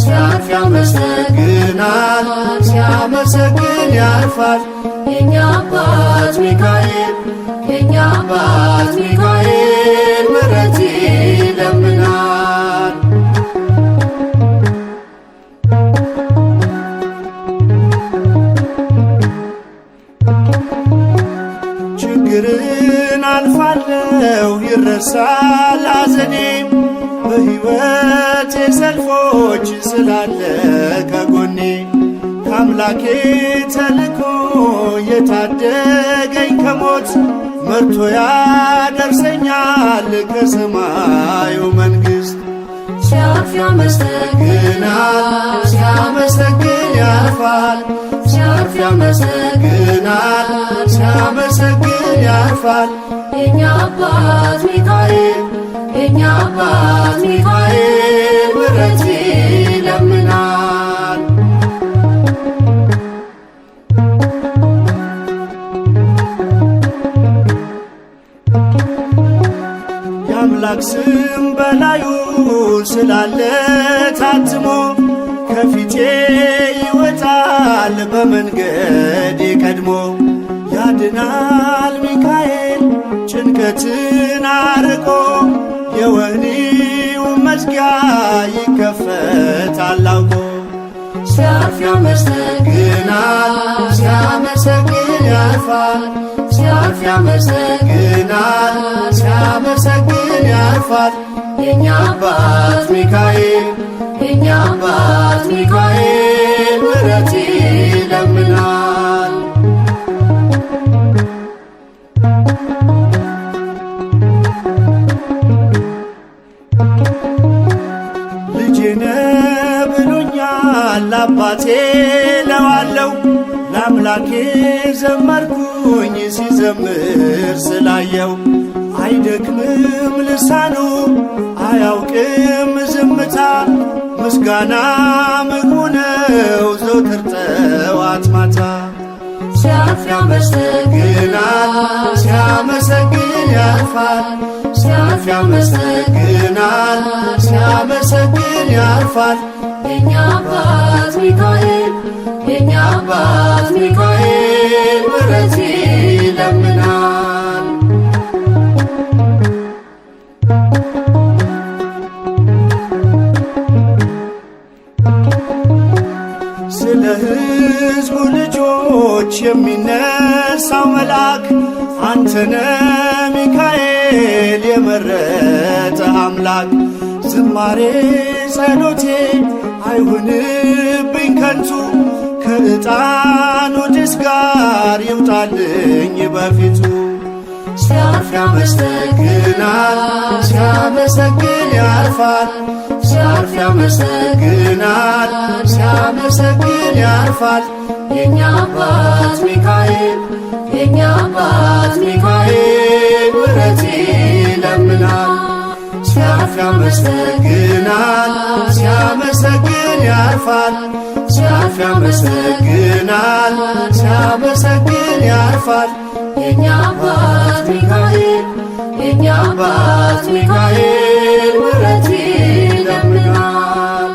[SPEAKER 4] ሲያርፍ ያመሰግናል ሲያመሰግን ያርፋል የእኛ አባት ሚካኤል የእኛ አባት ሚካኤል ምሕረት ይለምናል። ችግርን አልፋለሁ ይረሳል ሐዘኔ በሕይወቴ ሰልፎች ስላለ ከጎኔ ከአምላኬ ተልኮ የታደገኝ ከሞት መርቶ ያደርሰኛል ከሰማዩ መንግሥት። ሲያርፍ ያመሰግናል ሲያመሰግን ያርፋል ሲያርፍ ያመሰግናል ሲያመሰግን ያርፋል የእኛ አባት ሚካኤል የእኛ አባት ሚካኤል ምሕረት ይለምናል። የአምላክ ስም በላዩ ስላለ ታትሞ ከፊቴ ይወጣል በመንገዴ ቀድሞ ያድናል ሚካኤል ጭንቀትን አርቆ የወህኒው መዝጊያ ይከፈታል አውቆ። ሲያርፍ ያመሰግናል ሲያመሰግን ያርፋል ሲያርፍ ያመሰግናል ሲያመሰግን ያርፋል የእኛ አባት ሚካኤል የእኛ አባት ሚካኤል ምሕረት ይለምናል። ልጄ ነህ ብሎኛል አባቴ ለዋለው ለአምላኬ ዘመርኩኝ ሲዘምር ስላየው አይደክምም ልሳኑ አያውቅም ዝምታ ምስጋና ምግቡ ነው ዘወትር ጠዋት ማታ። ሲያርፍ ያመሰግናል ሲያመሰግን ያርፋል ሲያርፍ ያመሰግናል ሲያመሰግን ያርፋል የእኛ አባት ሚካኤል የእኛ አባት ሚካኤል ምሕረት ይለምናል። ስለ ሕዝቡ ልጆች የሚነሳው መልአክ አንተነ ሚካኤል የመረጠ አምላክ ዝማሬ ጸሎቴ አይሁንብኝ ከንቱ ከዕጣኑ ጭስ ጋር ይውጣልኝ በፊቱ። ሲያርፍ ያመሰግናል ሲያመሰግን ያርፋል ሲያርፍ ያመሰግናል ሲያመሰግን ያርፋል የእኛ አባት ሚካኤል የእኛ አባት ሚካኤል ምሕረት ይለምናል። ሲያርፍ ያመሰግናል ሲያመሰግን ያርፋል ሲያርፍ ያመሰግናል ሲያመሰግን ያርፋል የእኛ አባት ሚካኤል የእኛ አባት ሚካኤል ምሕረት ይለምናል።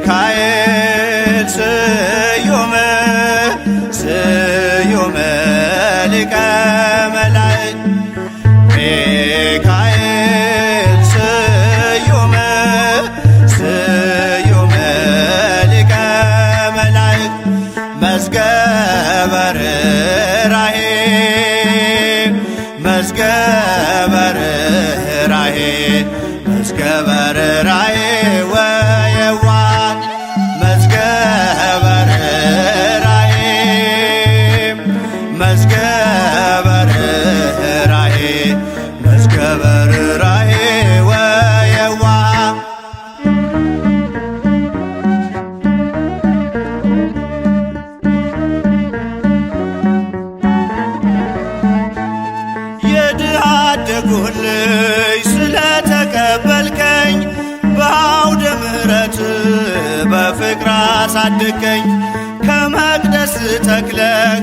[SPEAKER 4] ሚካኤል ስዩም ስዩም ሊቀ መላእክት ሚካኤል
[SPEAKER 5] ርኅራኄ መዝገበ ርኅራኄ ወየዋህ መዝገበ ርኅራኄ መዝገበ ርኅራኄ መዝገበ ርኅራኄ ወየዋህ የድሃ አደጉን ልጅ ስለተቀበልከኝ በአውደ ምሕረት በፍቅር አሳደገኝ። ከመቅደስ ተክለህ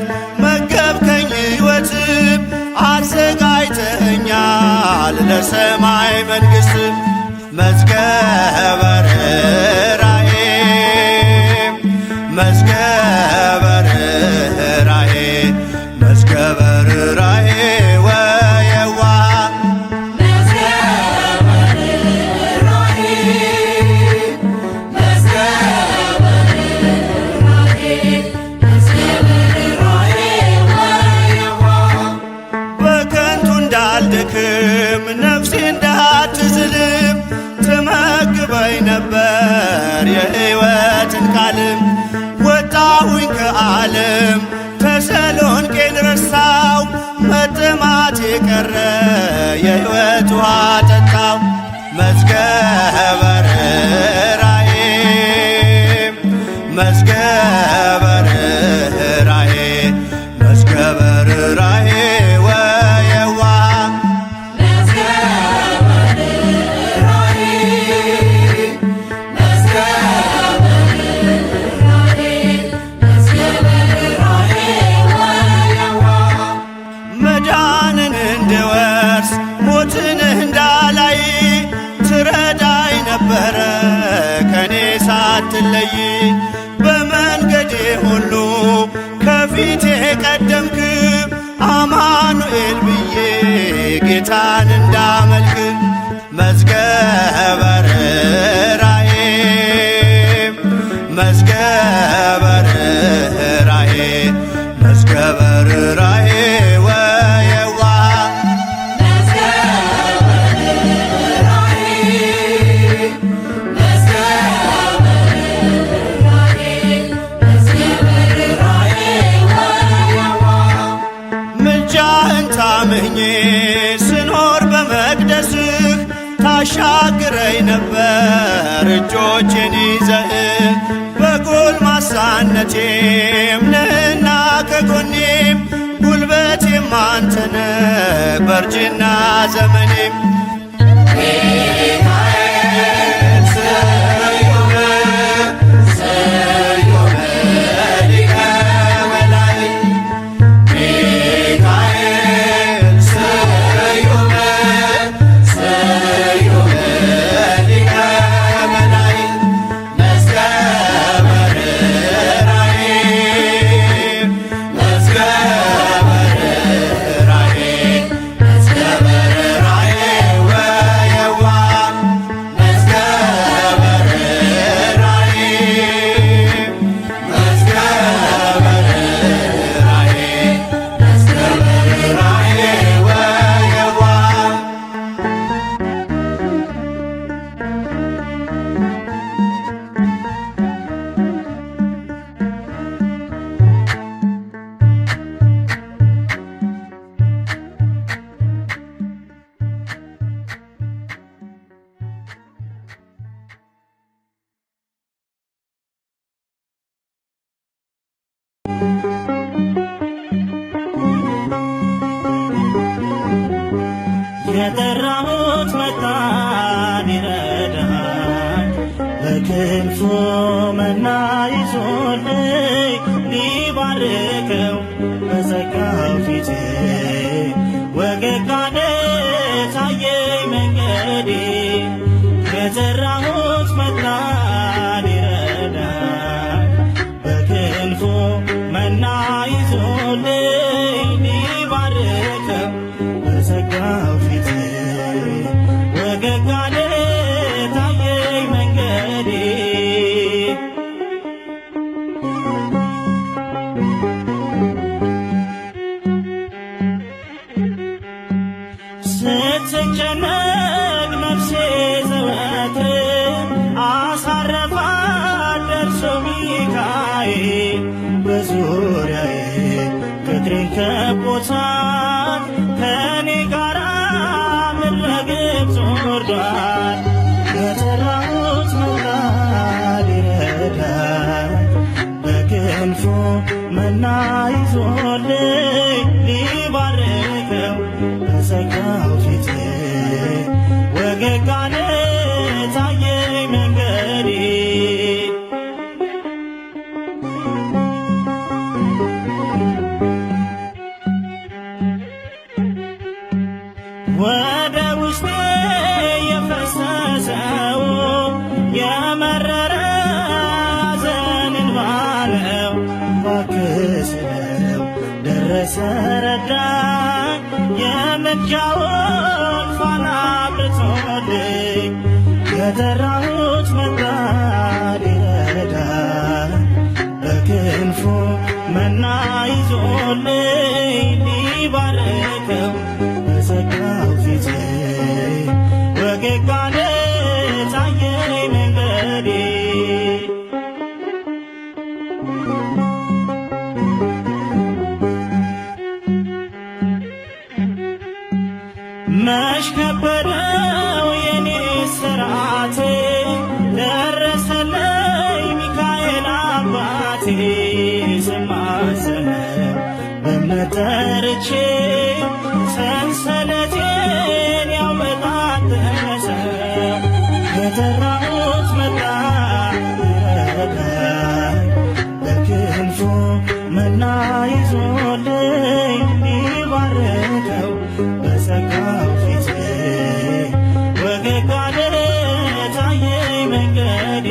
[SPEAKER 5] መገብከኝ ሕይወትም አዘጋጅተኸኛል ለሰማይ መንግሥት መዝገበ ርኅራኄ መዝገበ ርኅራኄ መዝገበ ርኅራኄ ወየዋህ በከንቱ እንዳልደክም ነፍሴ እንዳትዝልም ትመግበኝ ነበር የሕይወትን ቃልም ወጣሁኝ ከዓለም ተሰሎንቄን ረሳው መጠማት የቀረ የሕይወት ውሃ ጠጣው መዝገበ ርኅራኄ መዝገበ ርኅራኄ መዝገበ ርኅራኄ ወየዋህ መዳንን እንድወርስ ሞትን እንዳላይ ትረዳኝ ነበረ ከኔ ሳትለይ በመንገዴ ሁሉ ከፊቴ ቀደምክ አማኑኤል ብዬ ጌታን እንዳመልክ መዝገበ ርኅራኄ መዝገበ ርኅራኄ መዝገበ ርኅራኄ ወየዋህ ምልጃህን ታምኜ ስኖር በመቅደስህ ታሻግረኝ ነበር እጆቼን ይዘህ በጎልማሳነቴም ነህና ከጎኔም ጉልበቴም አንተነ በእርጅና ዘመኔም
[SPEAKER 6] የጠራሁት መጣ ሊረዳኝ በክንፉ መና ይዞልኝ ሊባርከው በጸጋው ፊቴ ወገግ አለ ታየኝ መንገዴ የጠራሁት መጣ ሊረዳኝ በክንፉ መና ይዞልኝ ሊባርከው በጸጋው ፊቴ ወገግ አለ ታየኝ መንገዴ ስትጨነቅ ነፍሴ ዘወትር አሳረፋት ደርሶ ሚካኤል በዙሪያዬ ቅጥሬን ከቦታል ከኔ ጋራ ምድረ ግብፅ ወርዷል። የጠራሁት መጣ ሊረዳኝ በክንፉ መና ይዞልኝ ሊባርከው በዘጋው ፊቴ ወገግ አለ ታየኝ መንገዴ። ወደ ውስጤ የፈሰሰው የመረረ ሐዘን እንባ ነው። እባክህ ስለው ደረሰ ረዳኝ የምልጃውን ፋና አብርቶልኝ የጠራሁት መጣ ሊረዳኝ በክንፉ መና ይዞልኝ ሊባርከው በዘጋው ፊቴ ወገግ አለ ታየኝ መንገዴ። መች ከበደው የኔ ስራቴ ደረሰለኝ ሚካኤል አባቴ። ስማጸነው በእምነት ጠርቼ ሰንሰለቴን ያበጣጠሰ የጠራሁት መጣ ሊረዳኝ በክንፉ መና ይዞልኝ ሊባርከው በዘጋው ፊቴ ወገግ አለ ታየኝ መንገዴ።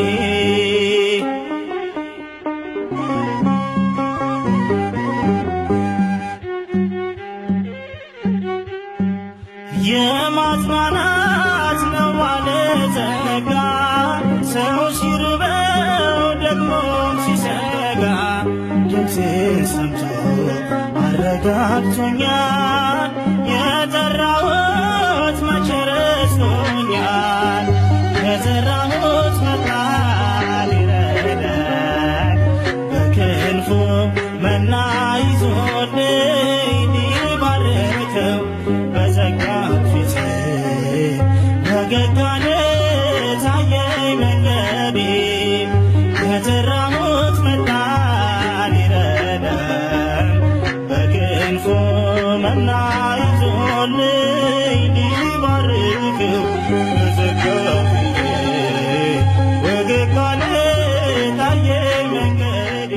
[SPEAKER 6] የማጽናናት ነው ባለጸጋ ሰው ሲርበው ደግሞም ሲሰጋ ድምፄን ሰምቶ አረጋግቶኛል። የጠራሁት መቼ ረስቶኛል። የጠራሁት መጣ ሊረዳኝ በክንፉ መና ይዞልኝ ሊባርከው በዘጋው ፊቴ ወገግ አለ ታየኝ መንገዴ። የጠራሁት መጣ ሊረዳኝ በክንፉ መና ይዞልኝ ሊባርከው በዘጋው ፊቴ ወገግ አለ ታየኝ መንገዴ።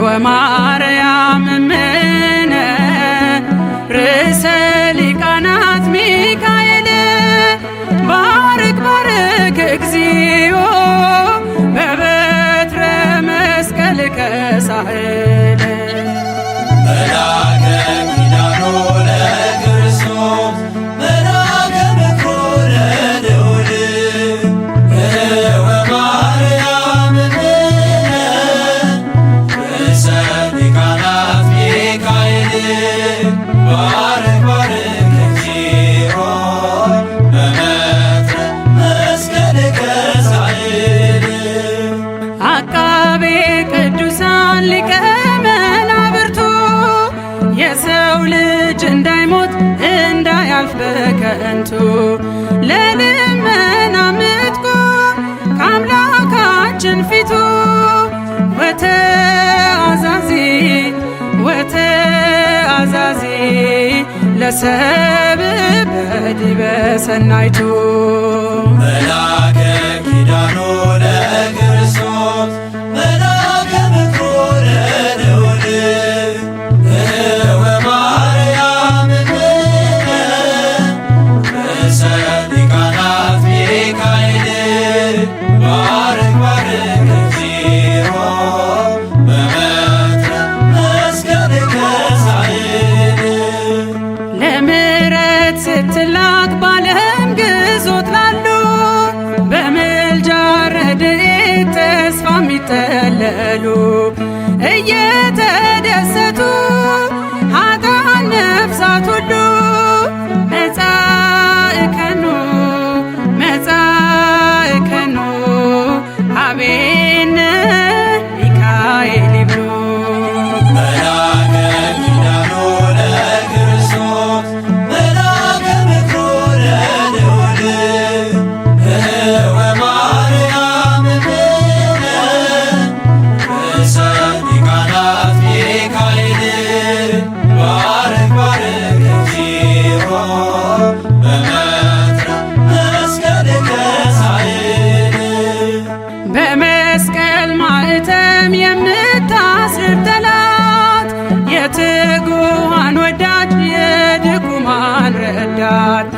[SPEAKER 2] ወማርያም እምነ ርዕሰ ሊቃናት ሚካኤል ባርክ ባርክ እግዚኦ በበትረ መስቀልከ ሳህል
[SPEAKER 3] መላከ ኪዳኑ ለክርስቶስ መላከ ምክሩ ለልዑል ወማርያም እምነ ርዕሰ ሊቃናት ሚካኤል ባርክ ባርክ እግዚኦ በበትረ መስቀልከ ሳህል
[SPEAKER 2] አቃቤ ቅዱሳን ሊቀ መናብርቱ የሰው ልጅ እንዳይሞት እንዳያልፍ በከንቱ ለልመና ምትቆም ከአምላካችን ፊቱ ወተአዛዚ ለሰብእ በዲበ ሰናይቱ
[SPEAKER 3] መላከ ኪዳኑ ለክርስቶስ መላከ ምክሩ ለልዑል ወማርያም እምነ ርዕሰ ሊቃናት ሚካኤል ባርክ ባርክ እግዚኦ በበትረ መስቀልከ ሳህል
[SPEAKER 2] ለምሕረት ስትላክ ባለም ግዞት ላሉ በምልጃ ረድኤት ተስፋ የሚጠለሉ እየተደሰቱ ኃጥአን ነፍሳት ሁሉ መጻእከኑ ሀቤነ ሚካኤል ይብሉ
[SPEAKER 3] መላከ ኪዳኑ ለክርስቶስ መላከ ምክሩ ለልዑል ወማርያም እምነ ርዕሰ ሊቃናት ሚካኤል ባርክ ባርክ እግዚኦ በበትረ መስቀልከ ሳህል
[SPEAKER 2] በመስቀል ማኅተም የምታስር ጠላት የትጉሃን ወዳጅ የድኩማን ረዳት